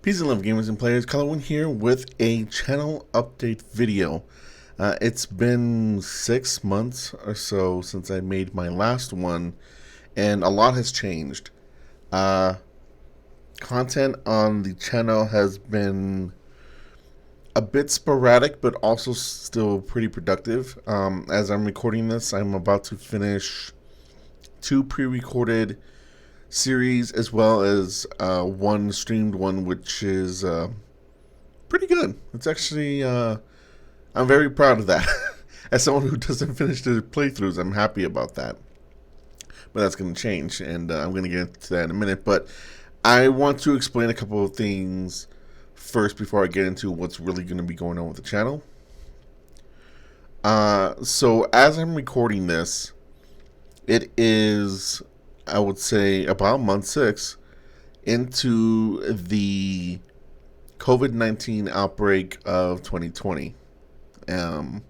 Peace and love, gamers and players. Colorwind here with a channel update video. It's been 6 months or so since I made my last one, and a lot has changed. Uh, Content on the channel has been a bit sporadic, but also still pretty productive. As I'm recording this, I'm about to finish two pre-recorded series as well as one streamed one, which is pretty good. It's actually, I'm very proud of that. As someone who doesn't finish their playthroughs, I'm happy about that. But that's going to change, and I'm going to get into that in a minute. But I want to explain a couple of things first before I get into what's really going to be going on with the channel. So as I'm recording this, it is, I would say, about month 6 into the COVID-19 outbreak of 2020. And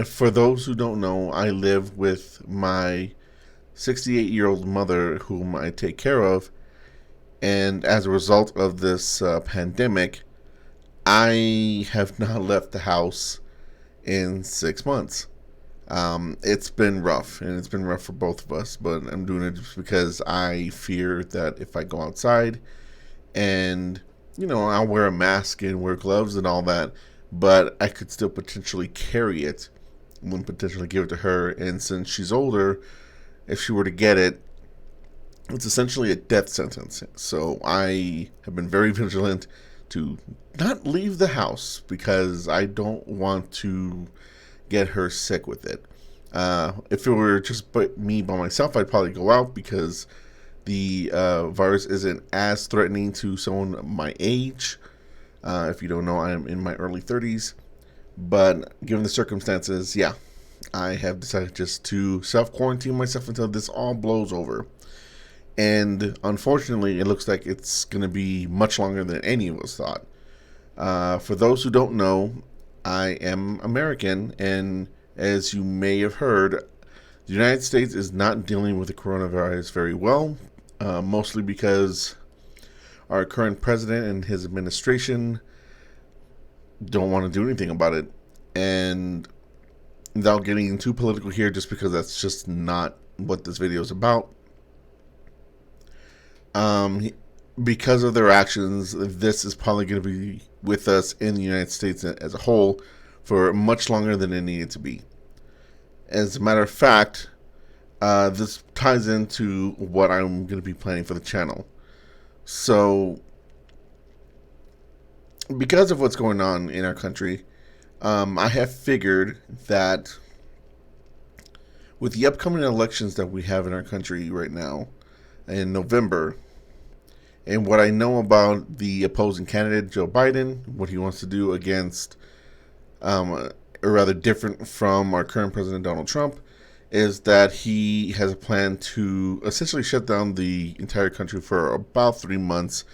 for those who don't know, I live with my 68-year-old mother, whom I take care of. And as a result of this pandemic, I have not left the house in 6 months. It's been rough, and it's been rough for both of us, but I'm doing it just because I fear that if I go outside and, I'll wear a mask and wear gloves and all that, but I could still potentially carry it and potentially give it to her. And since she's older, if she were to get it, it's essentially a death sentence. So I have been very vigilant to not leave the house because I don't want to get her sick with it. If it were just me by myself, I'd probably go out because the virus isn't as threatening to someone my age. If you don't know, I am in my early 30s. But given the circumstances, yeah, I have decided just to self-quarantine myself until this all blows over. And unfortunately, it looks like it's going to be much longer than any of us thought. For those who don't know, I am American, and as you may have heard, the United States is not dealing with the coronavirus very well, mostly because our current president and his administration don't want to do anything about it. And without getting too political here, just because that's just not what this video is about, because of their actions, this is probably going to be with us in the United States as a whole for much longer than it needed to be. As a matter of fact, this ties into what I'm going to be planning for the channel. So, because of what's going on in our country, I have figured that with the upcoming elections that we have in our country right now in November, and what I know about the opposing candidate, Joe Biden, what he wants to do against, or rather different from our current president, Donald Trump, is that he has a plan to essentially shut down the entire country for about 3 months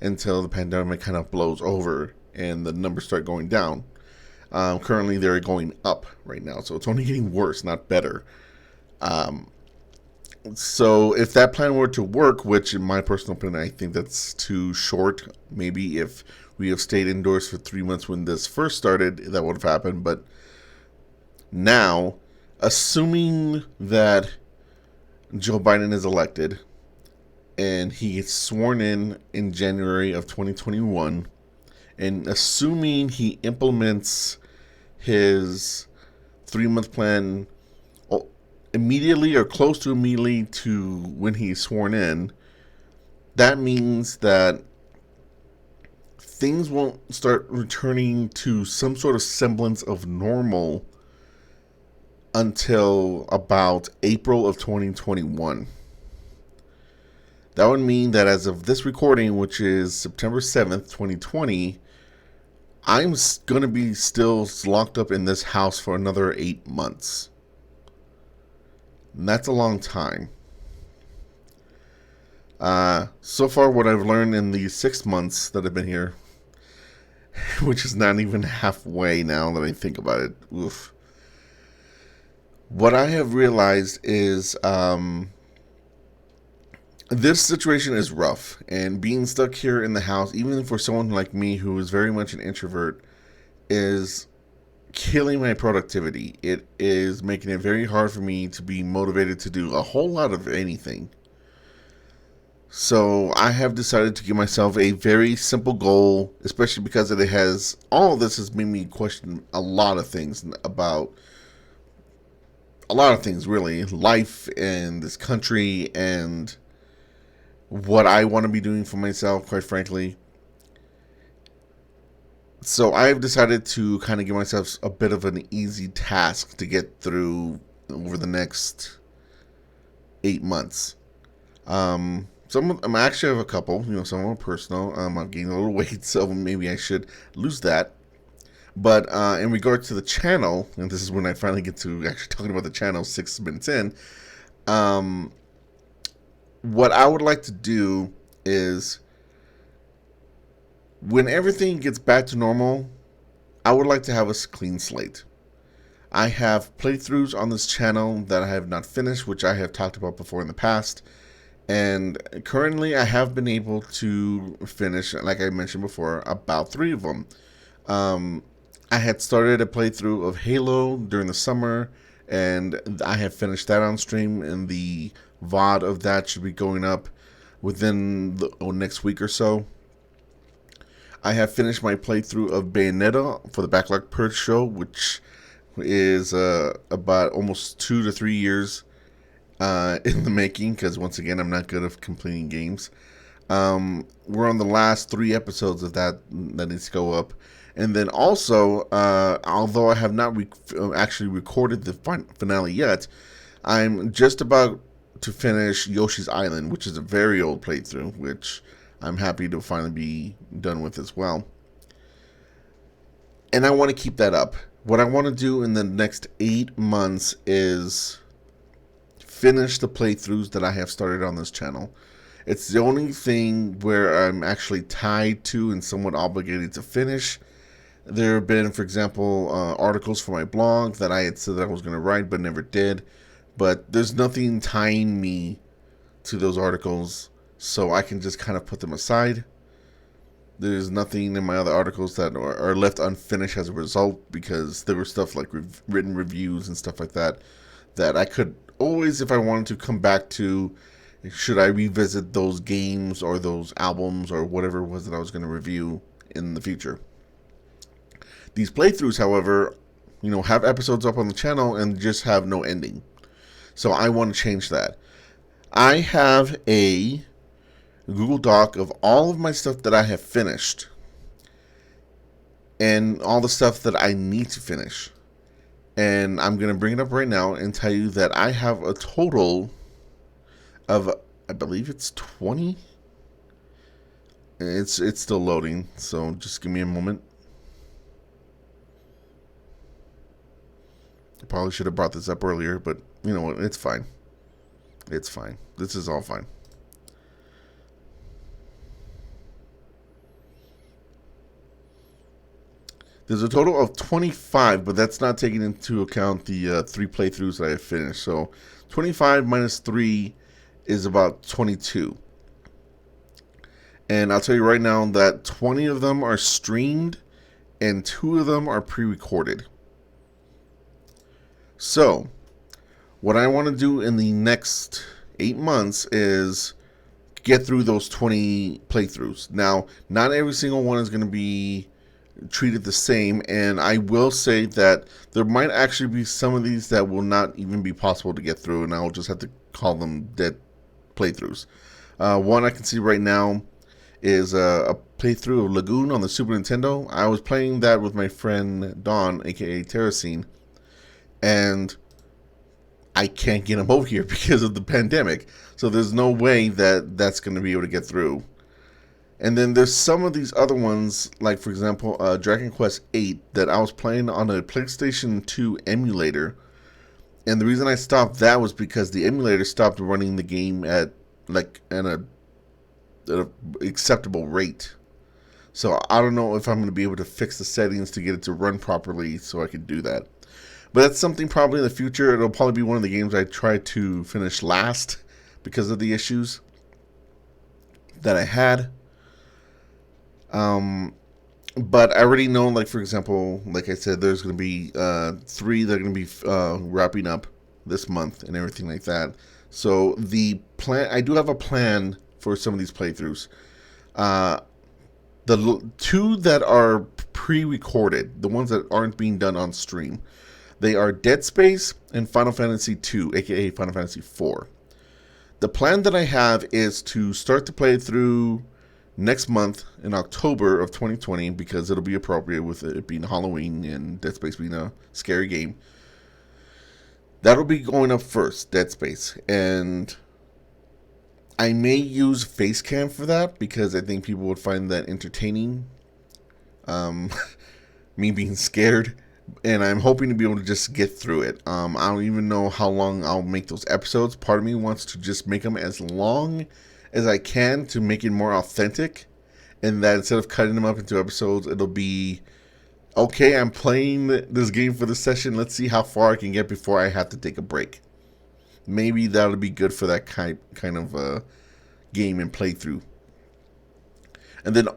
until the pandemic kind of blows over and the numbers start going down. Currently, they're going up right now, so it's only getting worse, not better. So if that plan were to work, which in my personal opinion, I think that's too short. Maybe if we have stayed indoors for 3 months when this first started, that would have happened. But now, assuming that Joe Biden is elected and he gets sworn in January of 2021, and assuming he implements his 3-month plan immediately or close to immediately to when he's sworn in, that means that things won't start returning to some sort of semblance of normal until about April of 2021. That would mean that as of this recording, which is September 7th, 2020, I'm going to be still locked up in this house for another 8 months. And that's a long time. So far, what I've learned in the 6 months that I've been here, which is not even halfway now that I think about it. Oof. What I have realized is This situation is rough, and being stuck here in the house, even for someone like me who is very much an introvert, is killing my productivity. It is making it very hard for me to be motivated to do a whole lot of anything. So I have decided to give myself a very simple goal, especially because it has all of this has made me question a lot of things about a lot of things really, life and this country and what I want to be doing for myself, quite frankly. So I've decided to kind of give myself a bit of an easy task to get through over the next 8 months. I'm actually have a couple, some are personal. I'm gaining a little weight, so maybe I should lose that. But in regards to the channel, and this is when I finally get to actually talking about the channel 6 minutes in, um, what I would like to do is when everything gets back to normal, I would like to have a clean slate. I have playthroughs on this channel that I have not finished, which I have talked about before in the past. And currently, I have been able to finish, like I mentioned before, about 3 of them. I had started a playthrough of Halo during the summer, and I have finished that on stream, and the VOD of that should be going up within the next week or so. I have finished my playthrough of Bayonetta for the Backlog Purge show, which is about almost 2 to 3 years in the making, because once again, I'm not good at completing games. We're on the last 3 episodes of that needs to go up. And then also, although I have not actually recorded the finale yet, I'm just about to finish Yoshi's Island, which is a very old playthrough, which I'm happy to finally be done with as well. And I want to keep that up. What I want to do in the next 8 months is finish the playthroughs that I have started on this channel. It's the only thing where I'm actually tied to and somewhat obligated to finish. There have been, for example, articles for my blog that I had said that I was going to write but never did. But there's nothing tying me to those articles, so I can just kind of put them aside. There's nothing in my other articles that are left unfinished as a result, because there were stuff like written reviews and stuff like that that I could always, if I wanted to, come back to. Should I revisit those games or those albums or whatever it was that I was going to review in the future? These playthroughs, however, have episodes up on the channel and just have no ending. So I want to change that. I have a Google Doc of all of my stuff that I have finished and all the stuff that I need to finish. And I'm going to bring it up right now and tell you that I have a total of, I believe it's 20. It's still loading, so just give me a moment. I probably should have brought this up earlier, but you know what? It's fine. It's fine. This is all fine. There's a total of 25, but that's not taking into account the 3 playthroughs that I have finished. So 25 minus 3 is about 22. And I'll tell you right now that 20 of them are streamed and 2 of them are pre-recorded. So, what I want to do in the next 8 months is get through those 20 playthroughs. Now, not every single one is going to be treated the same, and I will say that there might actually be some of these that will not even be possible to get through, and I'll just have to call them dead playthroughs. One I can see right now is a playthrough of Lagoon on the Super Nintendo. I was playing that with my friend Don, aka Terracine, and I can't get him over here because of the pandemic. So there's no way that that's going to be able to get through. And then there's some of these other ones, like for example, Dragon Quest VIII, that I was playing on a PlayStation 2 emulator. And the reason I stopped that was because the emulator stopped running the game at an acceptable rate. So I don't know if I'm going to be able to fix the settings to get it to run properly so I could do that. But that's something probably in the future. It'll probably be one of the games I try to finish last because of the issues. that I had. Um, but I already know, like, for example, like I said, there's going to be 3 that are going to be wrapping up this month and everything like that. So I do have a plan for some of these playthroughs. Uh, the 2 that are pre-recorded, the ones that aren't being done on stream, they are Dead Space and Final Fantasy 2, aka Final Fantasy 4. The plan that I have is to start the playthrough next month in October of 2020, because it'll be appropriate with it being Halloween and Dead Space being a scary game. That'll be going up first, Dead Space. And I may use Facecam for that because I think people would find that entertaining. Me being scared. And I'm hoping to be able to just get through it. I don't even know how long I'll make those episodes. Part of me wants to just make them as long as I can to make it more authentic. And that instead of cutting them up into episodes, it'll be, okay, I'm playing this game for the session. Let's see how far I can get before I have to take a break. Maybe that'll be good for that kind of game and playthrough. And then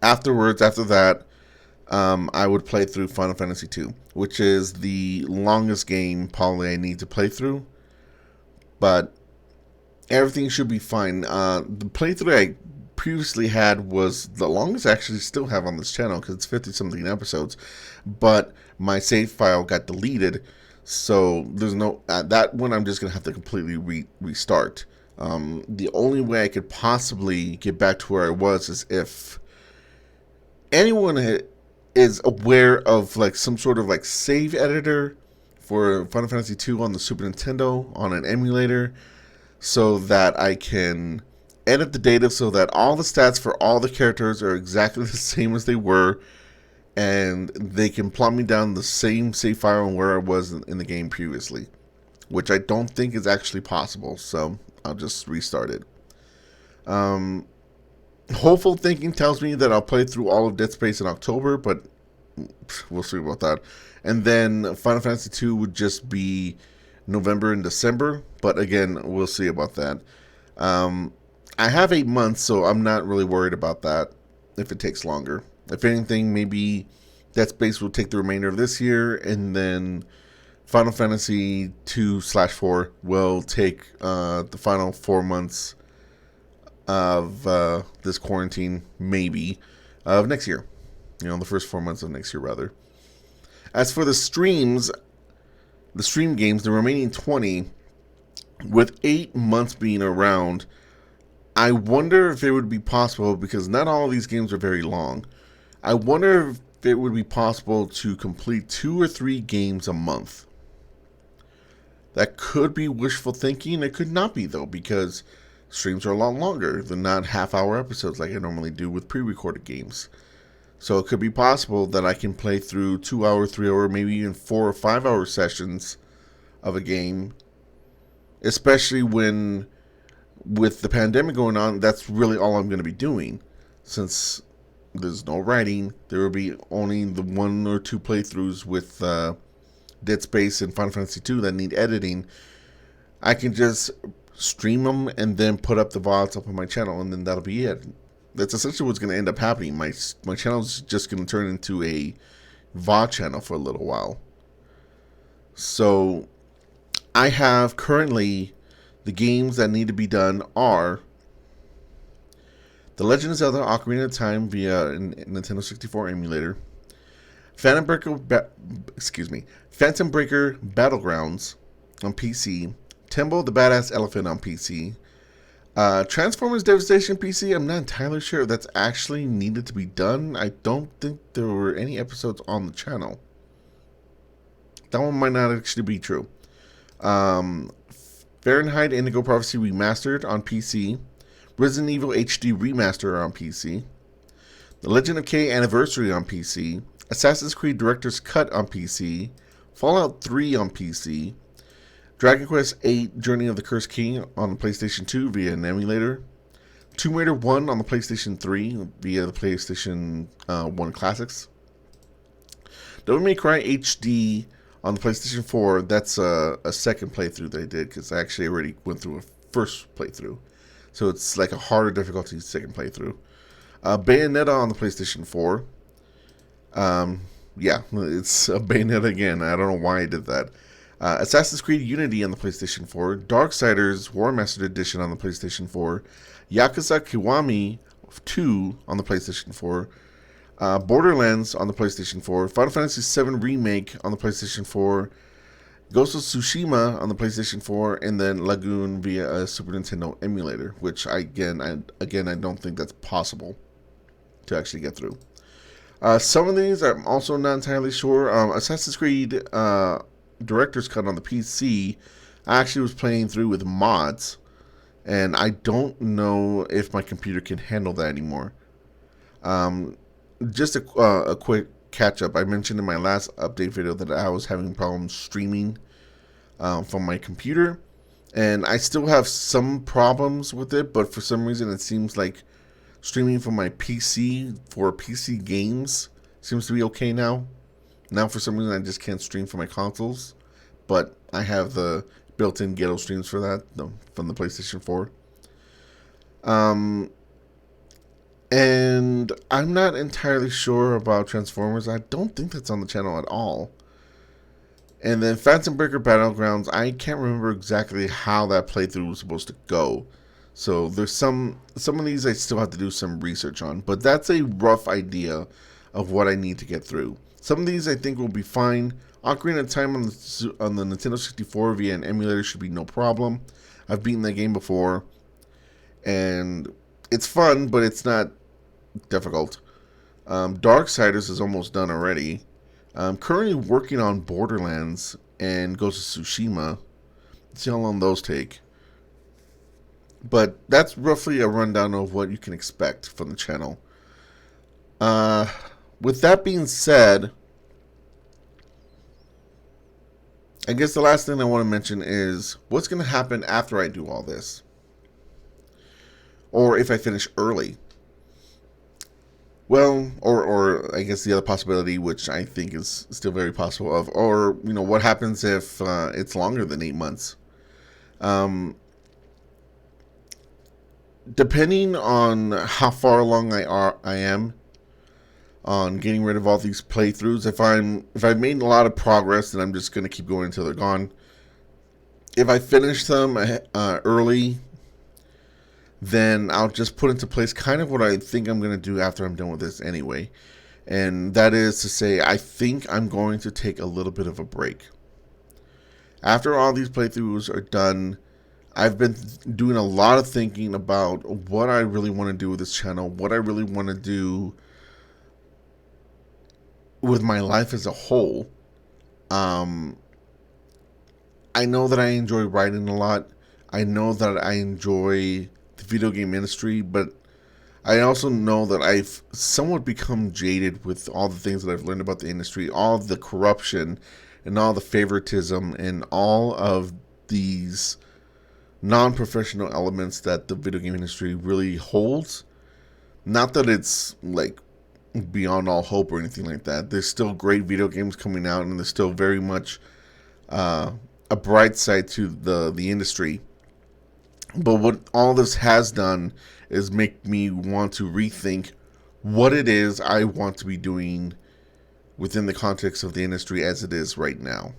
after that, I would play through Final Fantasy 2, which is the longest game probably I need to play through. But everything should be fine. The playthrough I previously had was the longest I actually still have on this channel, because it's 50-something episodes. But my save file got deleted, so there's no... that one I'm just going to have to completely restart. The only way I could possibly get back to where I was is if anyone is aware of like some sort of like save editor for Final Fantasy 2 on the Super Nintendo on an emulator, so that I can edit the data so that all the stats for all the characters are exactly the same as they were, and they can plot me down the same save file and where I was in the game previously, which I don't think is actually possible, so I'll just restart it. Hopeful thinking tells me that I'll play through all of Dead Space in October, but we'll see about that. And then Final Fantasy 2 would just be November and December, but again, we'll see about that. I have 8 months, so I'm not really worried about that if it takes longer. If anything, maybe Dead Space will take the remainder of this year, and then Final Fantasy 2/4 will take the final 4 months of this quarantine, maybe, of next year. You know, the first 4 months of next year, rather. As for the streams, the stream games, the remaining 20, with 8 months being around, I wonder if it would be possible, because not all of these games are very long, I wonder if it would be possible to complete 2 or 3 games a month. That could be wishful thinking. It could not be, though, because streams are a lot longer. They're not half-hour episodes like I normally do with pre-recorded games. So it could be possible that I can play through 2-hour, 3-hour, maybe even 4 or 5-hour sessions of a game. Especially when, with the pandemic going on, that's really all I'm going to be doing. Since there's no writing, there will be only the 1 or 2 playthroughs with Dead Space and Final Fantasy 2 that need editing. I can just stream them and then put up the VODs up on my channel, and then that'll be it. That's essentially what's going to end up happening. My channel is just going to turn into a VOD channel for a little while. So I have currently, the games that need to be done are The Legend of Zelda Ocarina of Time via a Nintendo 64 emulator, Phantom Breaker Battlegrounds on PC, Timbo the Badass Elephant on PC, Transformers Devastation PC. I'm not entirely sure if that's actually needed to be done. I don't think there were any episodes on the channel. That one might not actually be true. Fahrenheit Indigo Prophecy Remastered on PC, Resident Evil HD Remaster on PC, The Legend of K Anniversary on PC, Assassin's Creed Director's Cut on PC, Fallout 3 on PC, Dragon Quest VIII Journey of the Cursed King on the PlayStation 2 via an emulator, Tomb Raider 1 on the PlayStation 3 via the PlayStation 1 Classics, Devil May Cry HD on the PlayStation 4. That's a second playthrough that I did, because I actually already went through a first playthrough. so it's like a harder difficulty second playthrough. Bayonetta on the PlayStation 4. Yeah, it's a Bayonetta again. I don't know why I did that. Assassin's Creed Unity on the PlayStation 4. Darksiders War Mastered Edition on the PlayStation 4. Yakuza Kiwami 2 on the PlayStation 4. Borderlands on the PlayStation 4. Final Fantasy VII Remake on the PlayStation 4. Ghost of Tsushima on the PlayStation 4, and then Lagoon via a Super Nintendo emulator, which I don't think that's possible to actually get through. Some of these I'm also not entirely sure. Assassin's Creed Director's Cut on the PC, I actually was playing through with mods, and I don't know if my computer can handle that anymore. Just a quick catch up. I mentioned in my last update video that I was having problems streaming from my computer, and I still have some problems with it, but for some reason it seems like streaming from my PC for PC games seems to be okay now. Now for some reason I just can't stream from my consoles, but I have the built-in ghetto streams for that from the PlayStation 4. And I'm not entirely sure about Transformers. I don't think that's on the channel at all. And then Phantom Breaker Battlegrounds, I can't remember exactly how that playthrough was supposed to go. So there's some of these I still have to do some research on. But that's a rough idea of what I need to get through. Some of these I think will be fine. Ocarina of Time on the Nintendo 64 via an emulator should be no problem. I've beaten that game before. And it's fun, but it's not difficult. Darksiders is almost done already. I'm currently working on Borderlands and Ghost of Tsushima. Let's see how long those take. But that's roughly a rundown of what you can expect from the channel. With that being said, I guess the last thing I want to mention is what's going to happen after I do all this. Or if I finish early. Well, or I guess the other possibility, which I think is still very possible of, or, you know, what happens if it's longer than 8 months? Depending on how far along I am on getting rid of all these playthroughs, if I've made a lot of progress, then I'm just going to keep going until they're gone. If I finish them early, then I'll just put into place kind of what I think I'm going to do after I'm done with this anyway. And that is to say, I think I'm going to take a little bit of a break. After all these playthroughs are done, I've been doing a lot of thinking about what I really want to do with this channel, what I really want to do with my life as a whole. I know that I enjoy writing a lot. I know that I enjoy the video game industry, but I also know that I've somewhat become jaded with all the things that I've learned about the industry, all the corruption and all the favoritism and all of these non-professional elements that the video game industry really holds. Not that it's like beyond all hope or anything like that. There's still great video games coming out, and there's still very much a bright side to the industry. But what all this has done is make me want to rethink what it is I want to be doing within the context of the industry as it is right now.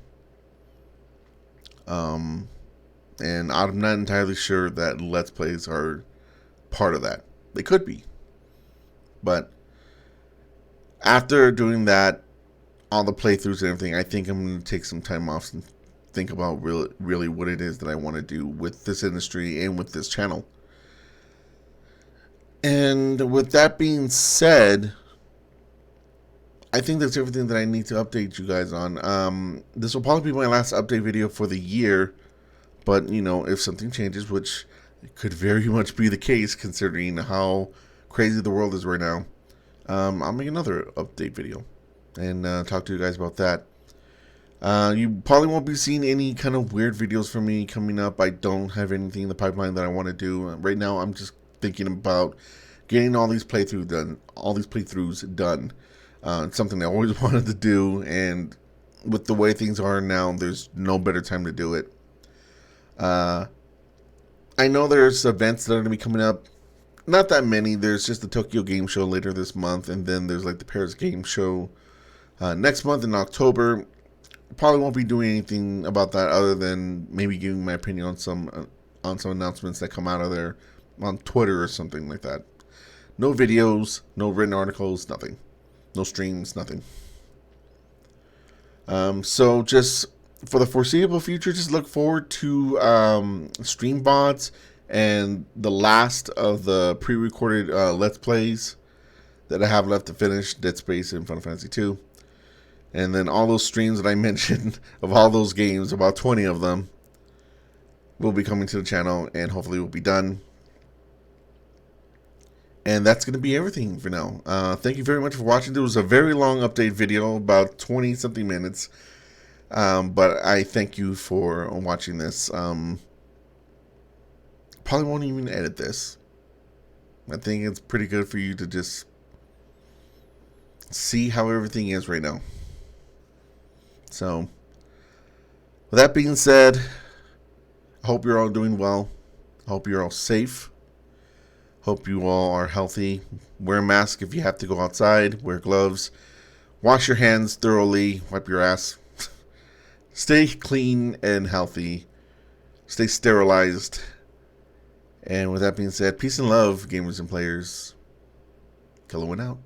And I'm not entirely sure that Let's Plays are part of that. They could be. But after doing that, all the playthroughs and everything, I think I'm going to take some time off and think about really what it is that I want to do with this industry and with this channel. And with that being said, I think that's everything that I need to update you guys on. This will probably be my last update video for the year, but you know, if something changes, which could very much be the case considering how crazy the world is right now, I'll make another update video and talk to you guys about that. You probably won't be seeing any kind of weird videos from me coming up. I don't have anything in the pipeline that I want to do. Right now, I'm just thinking about getting all these playthroughs done. It's something I always wanted to do, and with the way things are now, there's no better time to do it. I know there's events that are going to be coming up. Not that many. There's just the Tokyo Game Show later this month, and then there's like the Paris Game Show next month in October. Probably won't be doing anything about that other than maybe giving my opinion on some announcements that come out of there on Twitter or something like that. No videos, no written articles, nothing. No streams, nothing. So just for the foreseeable future, just look forward to stream bots and the last of the pre-recorded Let's Plays that I have left to finish, Dead Space and Final Fantasy 2. And then all those streams that I mentioned of all those games, about 20 of them, will be coming to the channel and hopefully will be done. And that's going to be everything for now. Thank you very much for watching. There was a very long update video, about 20-something minutes. But I thank you for watching this. Probably won't even edit this. I think it's pretty good for you to just see how everything is right now. So, with that being said, I hope you're all doing well. I hope you're all safe. Hope you all are healthy. Wear a mask if you have to go outside. Wear gloves. Wash your hands thoroughly. Wipe your ass. Stay clean and healthy. Stay sterilized. And with that being said, peace and love, gamers and players. Colorwind out.